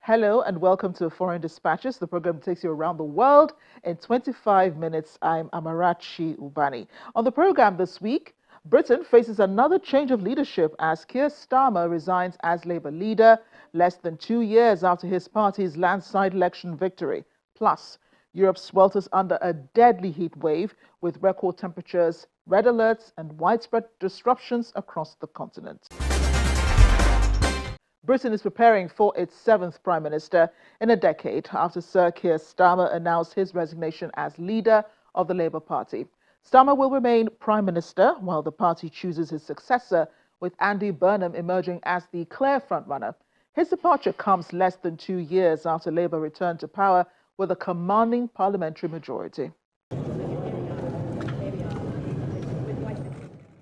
Hello and welcome to Foreign Dispatches. The program takes you around the world in 25 minutes. I'm Amarachi Ubani. On the program this week, Britain faces another change of leadership as Keir Starmer resigns as Labour leader less than 2 years after his party's landslide election victory. Plus, Europe swelters under a deadly heat wave with record temperatures, red alerts and widespread disruptions across the continent. Britain is preparing for its 7th Prime Minister in a decade after Sir Keir Starmer announced his resignation as leader of the Labour Party. Starmer will remain Prime Minister while the party chooses his successor, with Andy Burnham emerging as the clear frontrunner. His departure comes less than 2 years after Labour returned to power with a commanding parliamentary majority.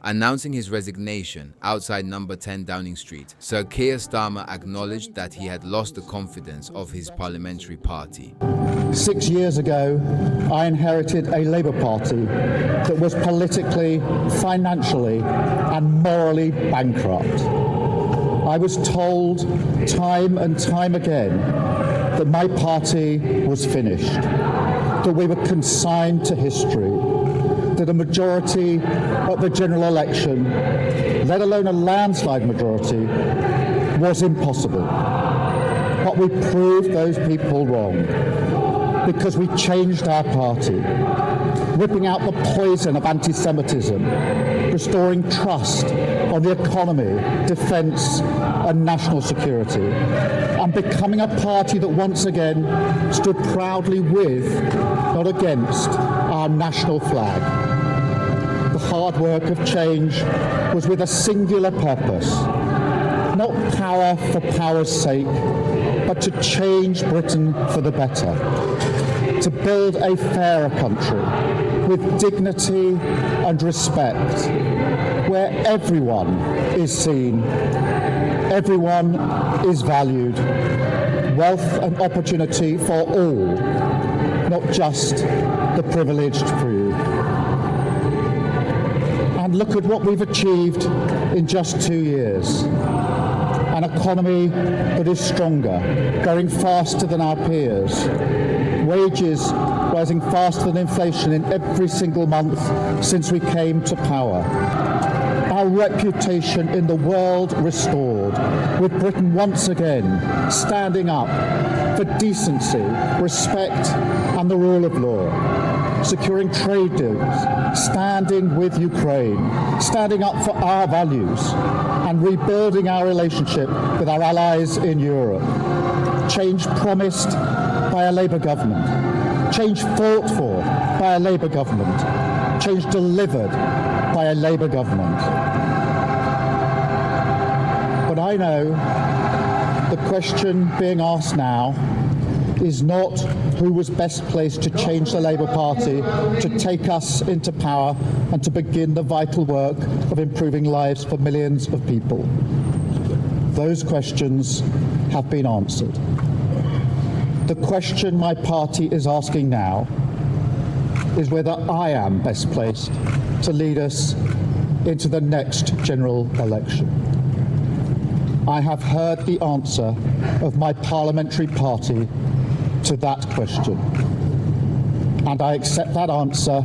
Announcing his resignation outside number 10 Downing Street, Sir Keir Starmer acknowledged that he had lost the confidence of his parliamentary party. 6 years ago, I inherited a Labour Party that was politically, financially and morally bankrupt. I was told time and time again that my party was finished, that we were consigned to history, that a majority at the general election, let alone a landslide majority, was impossible. But we proved those people wrong because we changed our party, ripping out the poison of anti-Semitism, restoring trust on the economy, defence and national security, and becoming a party that once again stood proudly with, not against, our national flag. The hard work of change was with a singular purpose, not power for power's sake, but to change Britain for the better, to build a fairer country with dignity and respect, where everyone is seen, everyone is valued, wealth and opportunity for all, not just the privileged few. And look at what we've achieved in just 2 years. An economy that is stronger, growing faster than our peers, wages rising faster than inflation in every single month since we came to power. Our reputation in the world restored, with Britain once again standing up for decency, respect and the rule of law, securing trade deals, standing with Ukraine, standing up for our values and rebuilding our relationship with our allies in Europe. Change promised by a Labour government, change fought for by a Labour government, change delivered by a Labour government. But I know the question being asked now is not who was best placed to change the Labour Party, to take us into power and to begin the vital work of improving lives for millions of people. Those questions have been answered. The question my party is asking now is whether I am best placed to lead us into the next general election. I have heard the answer of my parliamentary party to that question, and I accept that answer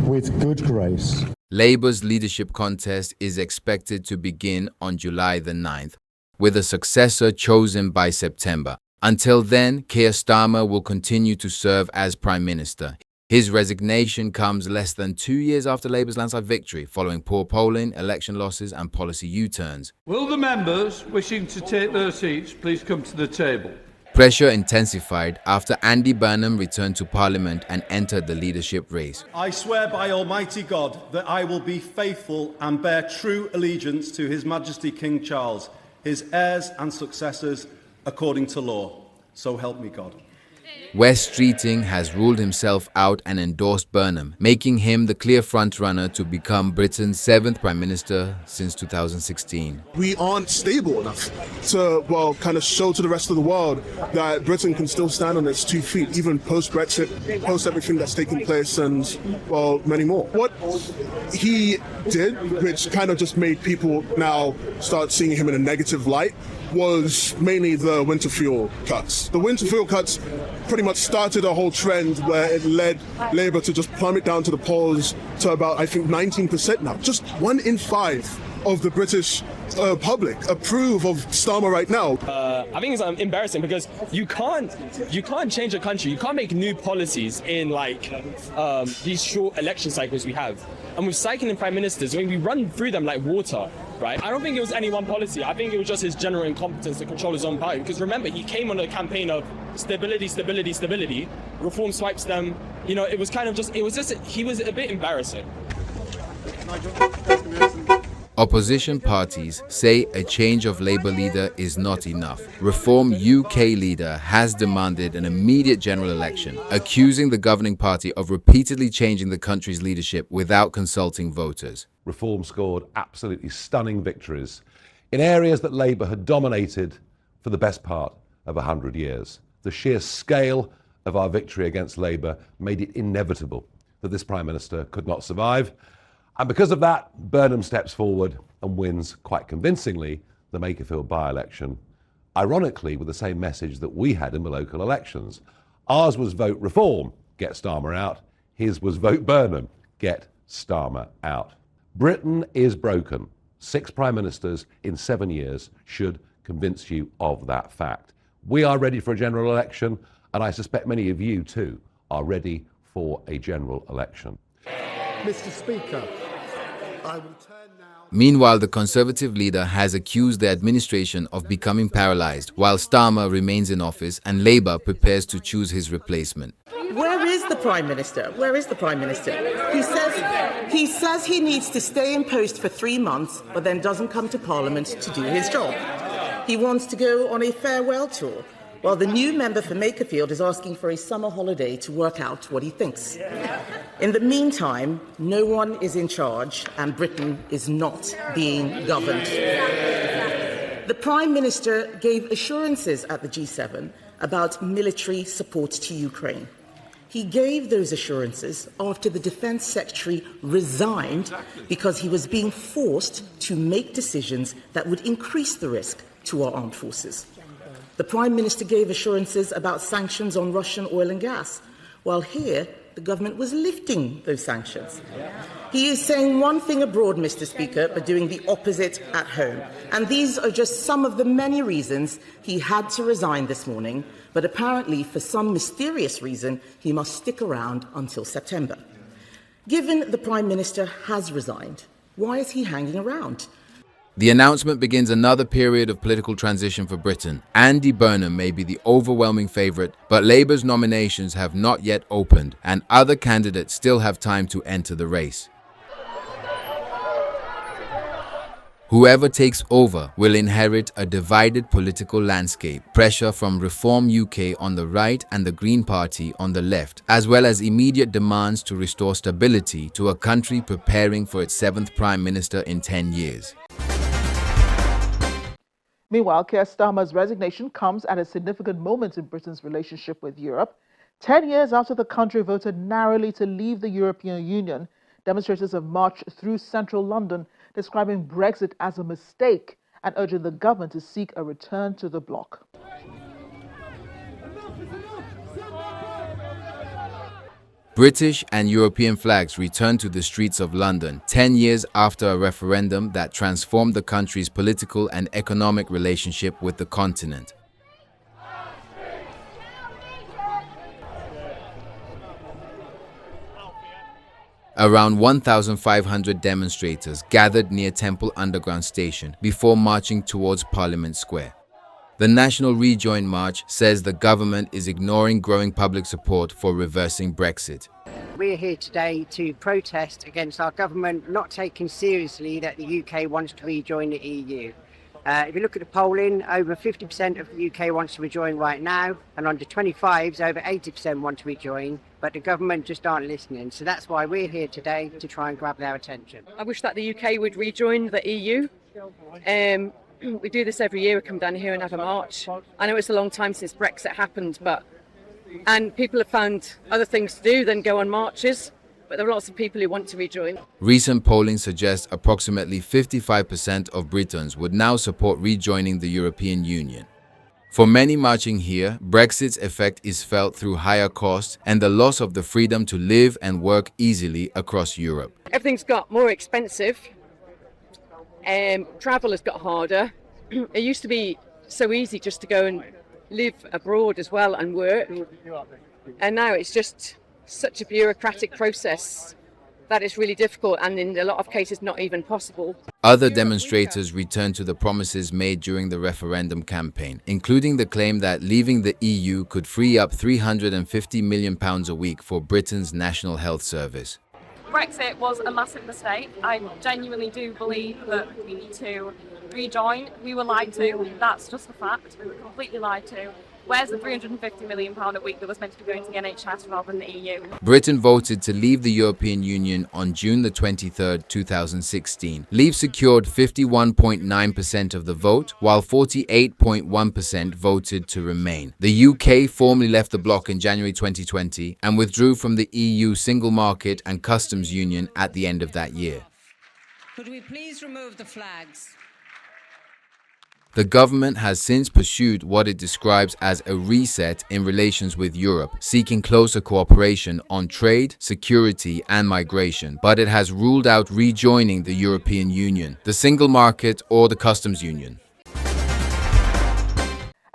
with good grace. Labour's leadership contest is expected to begin on July the 9th, with a successor chosen by September. Until then, Keir Starmer will continue to serve as Prime Minister. His resignation comes less than 2 years after Labour's landslide victory, following poor polling, election losses and policy U-turns. Will the members wishing to take their seats please come to the table? Pressure intensified after Andy Burnham returned to Parliament and entered the leadership race. I swear by Almighty God that I will be faithful and bear true allegiance to His Majesty King Charles, his heirs and successors, according to law. So help me God. Wes Streeting has ruled himself out and endorsed Burnham, making him the clear frontrunner to become Britain's 7th Prime Minister since 2016. We aren't stable enough to, kind of show to the rest of the world that Britain can still stand on its 2 feet, even post-Brexit, post everything that's taken place and, many more. What he did, which kind of just made people now start seeing him in a negative light, was mainly the winter fuel cuts. The winter fuel cuts pretty much started a whole trend where it led Labour to just plummet down to the polls to about, I think, 19% now. Just 1 in 5 of the British public approve of Starmer right now. I think it's embarrassing because you can't change a country. You can't make new policies in these short election cycles we have. And with cycling prime ministers, we run through them like water, right? I don't think it was any one policy. I think it was just his general incompetence to control his own party. Because remember, he came on a campaign of stability, stability, stability. Reform swipes them. You know, he was a bit embarrassing. Opposition parties say a change of Labour leader is not enough. Reform UK leader has demanded an immediate general election, accusing the governing party of repeatedly changing the country's leadership without consulting voters. Reform scored absolutely stunning victories in areas that Labour had dominated for the best part of 100 years. The sheer scale of our victory against Labour made it inevitable that this Prime Minister could not survive. And because of that, Burnham steps forward and wins quite convincingly the Makerfield by-election, ironically with the same message that we had in the local elections. Ours was vote reform, get Starmer out. His was vote Burnham, get Starmer out. Britain is broken. 6 prime ministers in 7 years should convince you of that fact. We are ready for a general election, and I suspect many of you too are ready for a general election. Mr. Speaker, I will turn now. Meanwhile, the Conservative leader has accused the administration of becoming paralysed, while Starmer remains in office and Labour prepares to choose his replacement. Where is the Prime Minister? Where is the Prime Minister? He says he needs to stay in post for 3 months, but then doesn't come to Parliament to do his job. He wants to go on a farewell tour, while the new member for Makerfield is asking for a summer holiday to work out what he thinks. In the meantime, no one is in charge and Britain is not being governed. The Prime Minister gave assurances at the G7 about military support to Ukraine. He gave those assurances after the Defence Secretary resigned because he was being forced to make decisions that would increase the risk to our armed forces. The Prime Minister gave assurances about sanctions on Russian oil and gas, while here the government was lifting those sanctions. He is saying one thing abroad, Mr. Speaker, but doing the opposite at home. And these are just some of the many reasons he had to resign this morning, but apparently for some mysterious reason he must stick around until September. Given the Prime Minister has resigned, why is he hanging around? The announcement begins another period of political transition for Britain. Andy Burnham may be the overwhelming favourite, but Labour's nominations have not yet opened, and other candidates still have time to enter the race. Whoever takes over will inherit a divided political landscape, pressure from Reform UK on the right and the Green Party on the left, as well as immediate demands to restore stability to a country preparing for its 7th Prime Minister in 10 years. Meanwhile, Keir Starmer's resignation comes at a significant moment in Britain's relationship with Europe. 10 years after the country voted narrowly to leave the European Union, demonstrators have marched through central London, describing Brexit as a mistake and urging the government to seek a return to the bloc. British and European flags returned to the streets of London 10 years after a referendum that transformed the country's political and economic relationship with the continent. Around 1,500 demonstrators gathered near Temple Underground Station before marching towards Parliament Square. The National Rejoin March says the government is ignoring growing public support for reversing Brexit. We're here today to protest against our government not taking seriously that the UK wants to rejoin the EU. If you look at the polling, over 50% of the UK wants to rejoin right now, and under 25s, over 80% want to rejoin, but the government just aren't listening. So that's why we're here today, to try and grab their attention. I wish that the UK would rejoin the EU. We do this every year, we come down here and have a march. I know it's a long time since Brexit happened, and people have found other things to do than go on marches. but there are lots of people who want to rejoin. Recent polling suggests approximately 55% of Britons would now support rejoining the European Union. For many marching here, Brexit's effect is felt through higher costs and the loss of the freedom to live and work easily across Europe. Everything's got more expensive. Travel has got harder. It used to be so easy just to go and live abroad as well and work. And now it's just such a bureaucratic process that it's really difficult and in a lot of cases not even possible. Other demonstrators returned to the promises made during the referendum campaign, including the claim that leaving the EU could free up £350 million a week for Britain's National Health Service. Brexit was a massive mistake. I genuinely do believe that we need to rejoin. We were lied to. That's just a fact. We were completely lied to. Where's the £350 million a week that was meant to be going to the NHS rather than the EU? Britain voted to leave the European Union on June the 23rd, 2016. Leave secured 51.9% of the vote, while 48.1% voted to remain. The UK formally left the bloc in January 2020 and withdrew from the EU single market and customs union at the end of that year. Could we please remove the flags? The government has since pursued what it describes as a reset in relations with Europe, seeking closer cooperation on trade, security and migration, but it has ruled out rejoining the European Union, the single market or the customs union.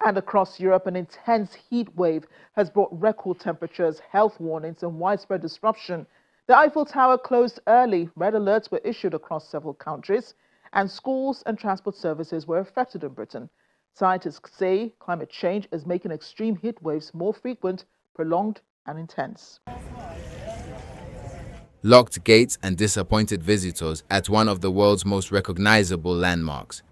And across Europe, an intense heat wave has brought record temperatures, health warnings and widespread disruption. The Eiffel Tower closed early. Red alerts were issued across several countries, and schools and transport services were affected in Britain. Scientists say climate change is making extreme heat waves more frequent, prolonged and intense. Locked gates and disappointed visitors at one of the world's most recognizable landmarks.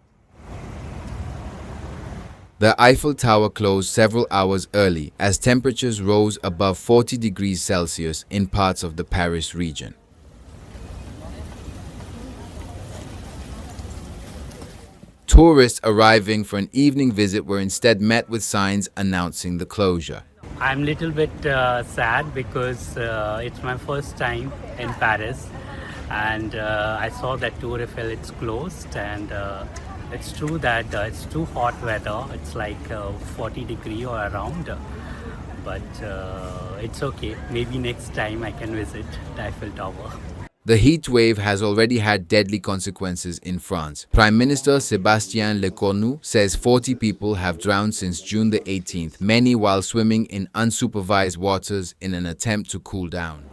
The Eiffel Tower closed several hours early as temperatures rose above 40 degrees Celsius in parts of the Paris region. Tourists arriving for an evening visit were instead met with signs announcing the closure. I'm a little bit sad because it's my first time in Paris, and I saw that Tour Eiffel it's closed, and it's true that it's too hot weather. It's like 40 degrees or around, but it's okay. Maybe next time I can visit the Eiffel Tower. The heat wave has already had deadly consequences in France. Prime Minister Sébastien Lecornu says 40 people have drowned since June the 18th, many while swimming in unsupervised waters in an attempt to cool down.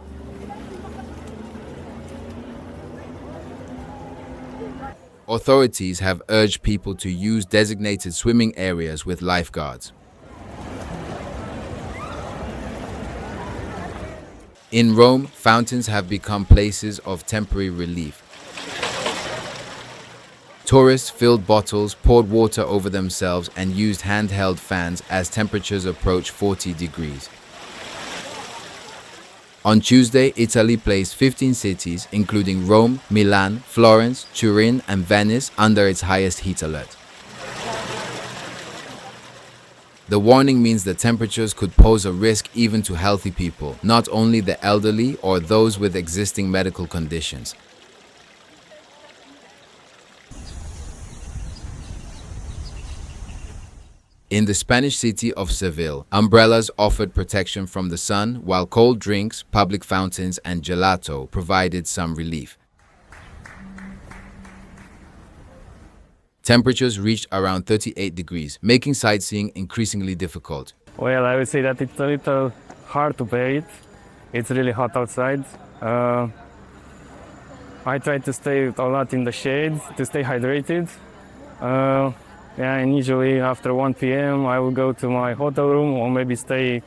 Authorities have urged people to use designated swimming areas with lifeguards. In Rome, fountains have become places of temporary relief. Tourists filled bottles, poured water over themselves, and used handheld fans as temperatures approach 40 degrees. On Tuesday, Italy placed 15 cities, including Rome, Milan, Florence, Turin, and Venice, under its highest heat alert. The warning means the temperatures could pose a risk even to healthy people, not only the elderly or those with existing medical conditions. In the Spanish city of Seville, umbrellas offered protection from the sun, while cold drinks, public fountains, and gelato provided some relief. Temperatures reached around 38 degrees, making sightseeing increasingly difficult. Well, I would say that it's a little hard to bear it. It's really hot outside. I try to stay a lot in the shade to stay hydrated. And usually after 1 p.m. I will go to my hotel room or maybe stay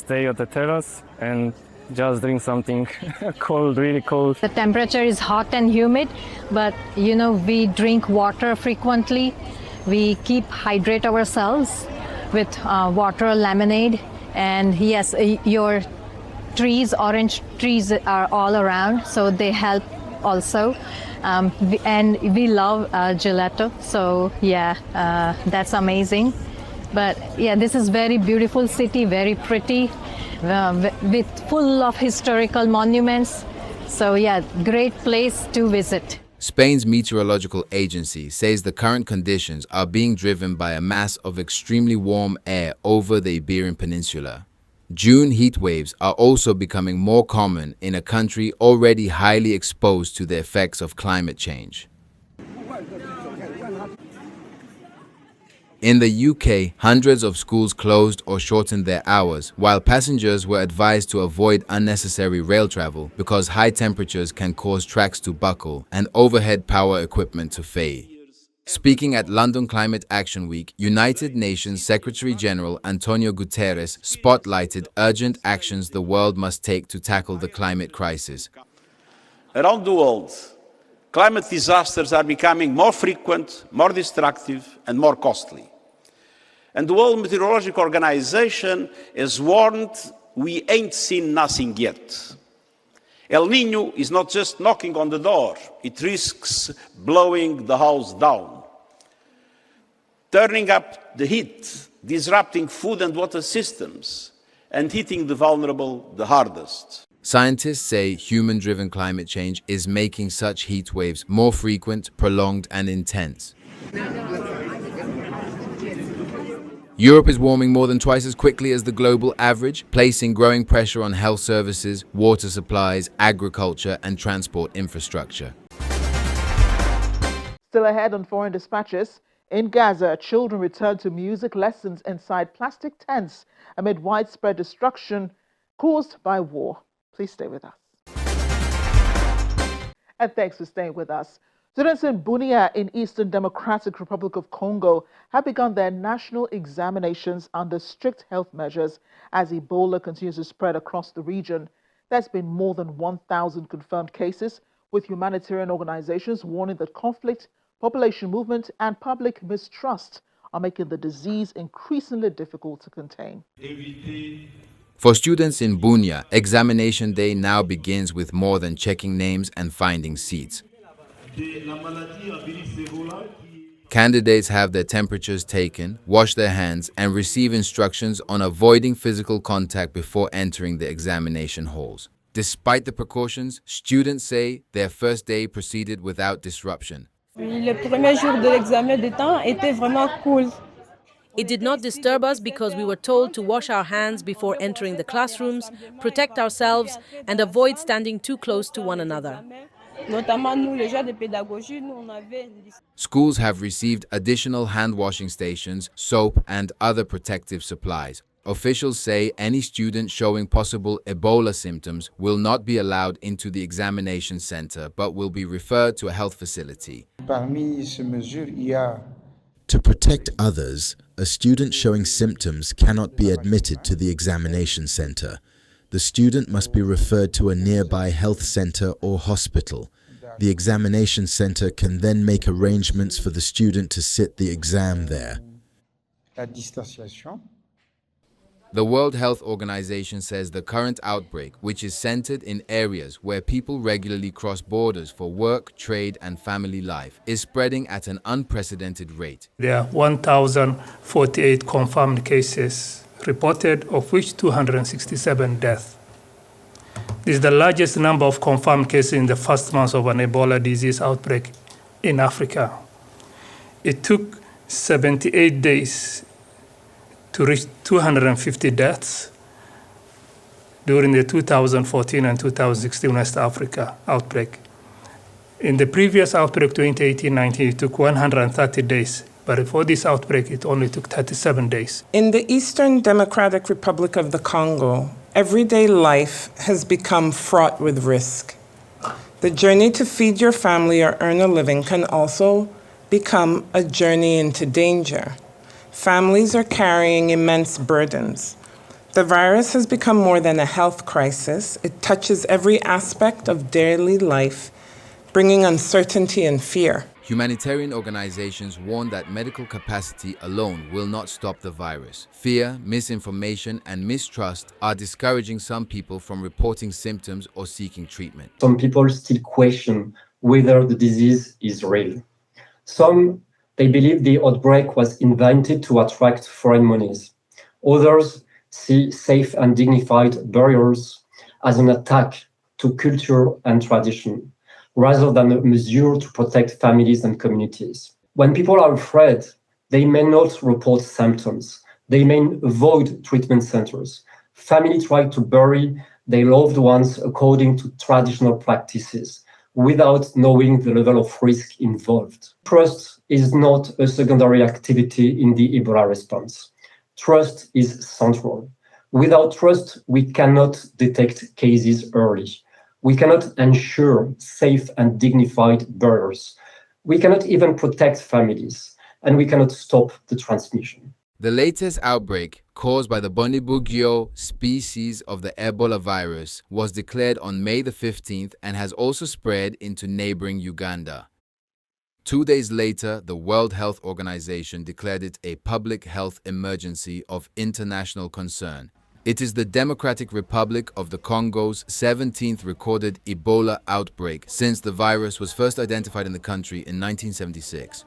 at the terrace and just drink something cold, really cold. The temperature is hot and humid, but we drink water frequently. We hydrate ourselves with water, lemonade, and yes, your orange trees are all around, so they help also. And we love gelato, so yeah, that's amazing. But yeah, this is very beautiful city, very pretty, with full of historical monuments, So yeah, great place to visit. Spain's meteorological agency says the current conditions are being driven by a mass of extremely warm air over the Iberian Peninsula. June heat waves are also becoming more common in a country already highly exposed to the effects of climate change. In the UK, hundreds of schools closed or shortened their hours, while passengers were advised to avoid unnecessary rail travel because high temperatures can cause tracks to buckle and overhead power equipment to fail. Speaking at London Climate Action Week, United Nations Secretary-General Antonio Guterres spotlighted urgent actions the world must take to tackle the climate crisis. Around the world, climate disasters are becoming more frequent, more destructive, and more costly. And the World Meteorological Organization has warned we ain't seen nothing yet. El Niño is not just knocking on the door, it risks blowing the house down, turning up the heat, disrupting food and water systems, and hitting the vulnerable the hardest. Scientists say human-driven climate change is making such heat waves more frequent, prolonged, and intense. Europe is warming more than twice as quickly as the global average, placing growing pressure on health services, water supplies, agriculture, and transport infrastructure. Still ahead on Foreign Dispatches, in Gaza, children return to music lessons inside plastic tents amid widespread destruction caused by war. Please stay with us. And thanks for staying with us. Students in Bunia in Eastern Democratic Republic of Congo have begun their national examinations under strict health measures as Ebola continues to spread across the region. There's been more than 1,000 confirmed cases, with humanitarian organizations warning that conflict, population movement, and public mistrust are making the disease increasingly difficult to contain. For students in Bunia, examination day now begins with more than checking names and finding seats. Candidates have their temperatures taken, wash their hands, and receive instructions on avoiding physical contact before entering the examination halls. Despite the precautions, students say their first day proceeded without disruption. Le premier jour de l'examen de temps était vraiment cool. It did not disturb us because we were told to wash our hands before entering the classrooms, protect ourselves, and avoid standing too close to one another. Schools have received additional hand-washing stations, soap, and other protective supplies. Officials say any student showing possible Ebola symptoms will not be allowed into the examination center, but will be referred to a health facility. To protect others, a student showing symptoms cannot be admitted to the examination center. The student must be referred to a nearby health center or hospital. The examination center can then make arrangements for the student to sit the exam there. The World Health Organization says the current outbreak, which is centered in areas where people regularly cross borders for work, trade, and family life, is spreading at an unprecedented rate. There are 1,048 confirmed cases reported, of which 267 deaths. This is the largest number of confirmed cases in the first month of an Ebola disease outbreak in Africa. It took 78 days to reach 250 deaths during the 2014 and 2016 West Africa outbreak. In the previous outbreak, 2018-19, it took 130 days. But before this outbreak, it only took 37 days. In the Eastern Democratic Republic of the Congo, everyday life has become fraught with risk. The journey to feed your family or earn a living can also become a journey into danger. Families are carrying immense burdens. The virus has become more than a health crisis. It touches every aspect of daily life, bringing uncertainty and fear. Humanitarian organizations warn that medical capacity alone will not stop the virus. Fear, misinformation, and mistrust are discouraging some people from reporting symptoms or seeking treatment. Some people still question whether the disease is real. Some, they believe the outbreak was invented to attract foreign monies. Others see safe and dignified burials as an attack to culture and tradition, rather than a measure to protect families and communities. When people are afraid, they may not report symptoms. They may avoid treatment centers. Families try to bury their loved ones according to traditional practices, without knowing the level of risk involved. Trust is not a secondary activity in the Ebola response. Trust is central. Without trust, we cannot detect cases early. We cannot ensure safe and dignified burials. We cannot even protect families, and we cannot stop the transmission. The latest outbreak, caused by the Bonibugyo species of the Ebola virus, was declared on May the 15th and has also spread into neighboring Uganda. 2 days later, the World Health Organization declared it a public health emergency of international concern. It is the Democratic Republic of the Congo's 17th recorded Ebola outbreak since the virus was first identified in the country in 1976.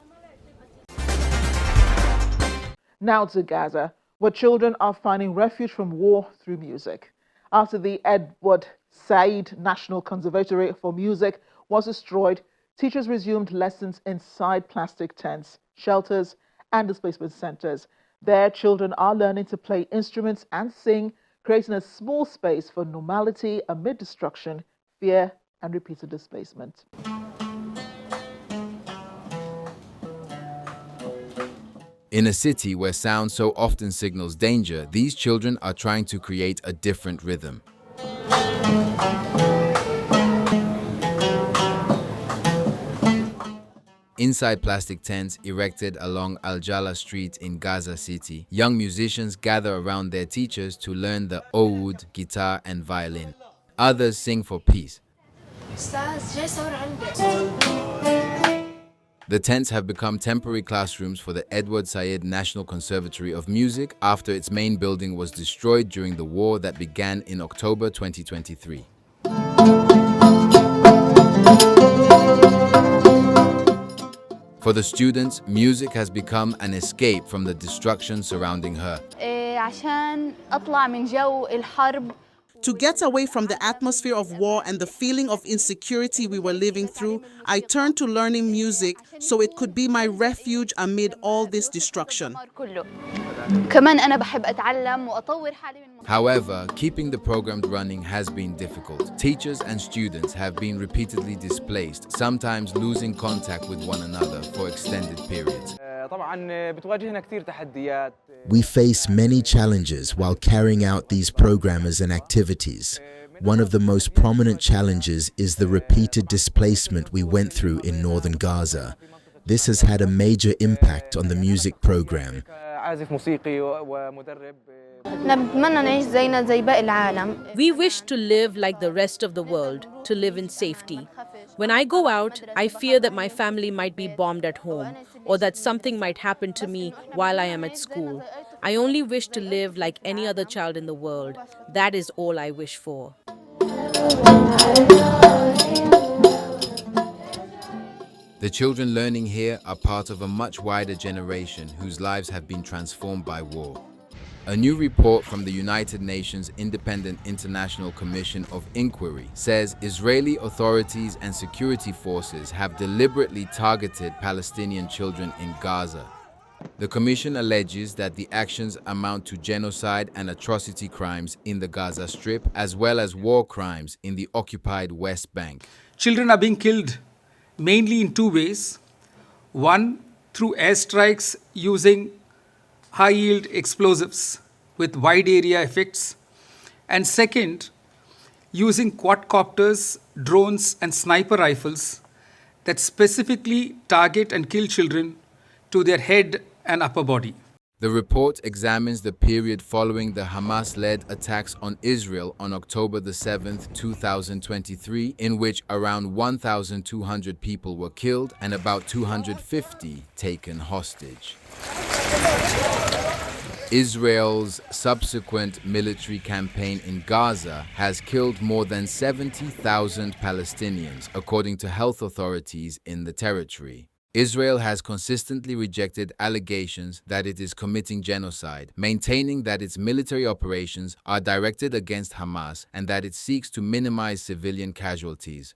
Now to Gaza, where children are finding refuge from war through music. After the Edward Said National Conservatory for Music was destroyed, teachers resumed lessons inside plastic tents, shelters, and displacement centers. There, children are learning to play instruments and sing, creating a small space for normality amid destruction, fear, and repeated displacement. In a city where sound so often signals danger, these children are trying to create a different rhythm. Inside plastic tents erected along Al-Jala Street in Gaza City, young musicians gather around their teachers to learn the oud, guitar, and violin. Others sing for peace. The tents have become temporary classrooms for the Edward Said National Conservatory of Music after its main building was destroyed during the war that began in October 2023. For the students, music has become an escape from the destruction surrounding her. To get away from the atmosphere of war and the feeling of insecurity we were living through, I turned to learning music so it could be my refuge amid all this destruction. However, keeping the program running has been difficult. Teachers and students have been repeatedly displaced, sometimes losing contact with one another for extended periods. We face many challenges while carrying out these programs and activities. One of the most prominent challenges is the repeated displacement we went through in northern Gaza. This has had a major impact on the music program. We wish to live like the rest of the world, to live in safety. When I go out, I fear that my family might be bombed at home, or that something might happen to me while I am at school. I only wish to live like any other child in the world. That is all I wish for. The children learning here are part of a much wider generation whose lives have been transformed by war. A new report from the United Nations Independent International Commission of Inquiry says Israeli authorities and security forces have deliberately targeted Palestinian children in Gaza. The commission alleges that the actions amount to genocide and atrocity crimes in the Gaza Strip, as well as war crimes in the occupied West Bank. Children are being killed mainly in two ways. One, through airstrikes using high-yield explosives with wide area effects. And second, using quadcopters, drones, and sniper rifles that specifically target and kill children to their head and upper body. The report examines the period following the Hamas-led attacks on Israel on October the 7th, 2023, in which around 1,200 people were killed and about 250 taken hostage. Israel's subsequent military campaign in Gaza has killed more than 70,000 Palestinians, according to health authorities in the territory. Israel has consistently rejected allegations that it is committing genocide, maintaining that its military operations are directed against Hamas and that it seeks to minimize civilian casualties.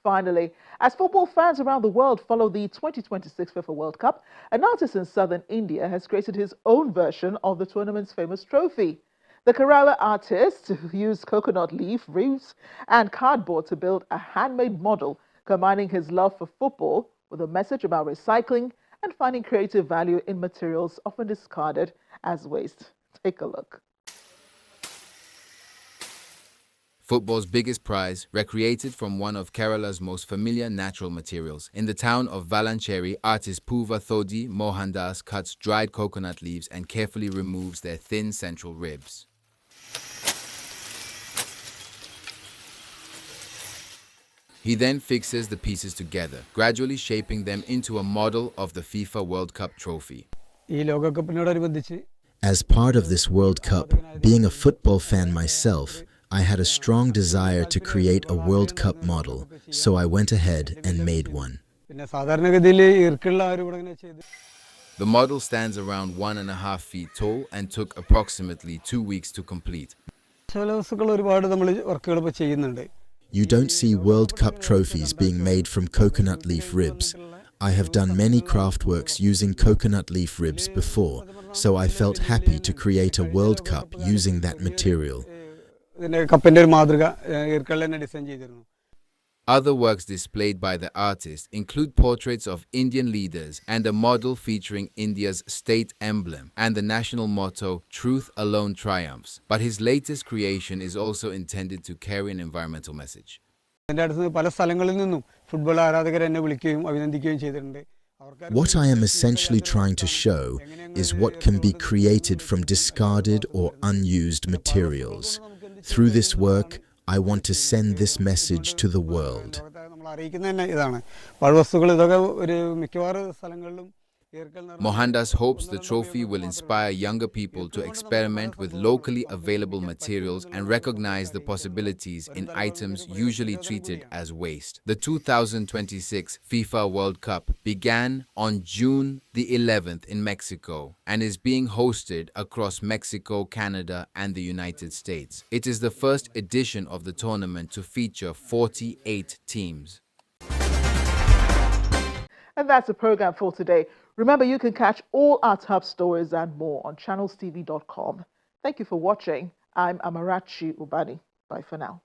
Finally, as football fans around the world follow the 2026 FIFA World Cup, an artist in southern India has created his own version of the tournament's famous trophy. The Kerala artist used coconut leaf, roots, and cardboard to build a handmade model, combining his love for football with a message about recycling and finding creative value in materials often discarded as waste. Take a look. Football's biggest prize, recreated from one of Kerala's most familiar natural materials. In the town of Valanchery, artist Puva Thodi Mohandas cuts dried coconut leaves and carefully removes their thin central ribs. He then fixes the pieces together, gradually shaping them into a model of the FIFA World Cup trophy. As part of this World Cup, being a football fan myself, I had a strong desire to create a World Cup model, so I went ahead and made one. The model stands around 1.5 feet tall and took approximately 2 weeks to complete. You don't see World Cup trophies being made from coconut leaf ribs. I have done many craft works using coconut leaf ribs before, so I felt happy to create a World Cup using that material. Other works displayed by the artist include portraits of Indian leaders and a model featuring India's state emblem and the national motto, "Truth Alone Triumphs." But his latest creation is also intended to carry an environmental message. What I am essentially trying to show is what can be created from discarded or unused materials. Through this work, I want to send this message to the world. Mohandas hopes the trophy will inspire younger people to experiment with locally available materials and recognize the possibilities in items usually treated as waste. The 2026 FIFA World Cup began on June the 11th in Mexico and is being hosted across Mexico, Canada, and the United States. It is the first edition of the tournament to feature 48 teams. And that's the program for today. Remember, you can catch all our top stories and more on channelstv.com. Thank you for watching. I'm Amarachi Ubani. Bye for now.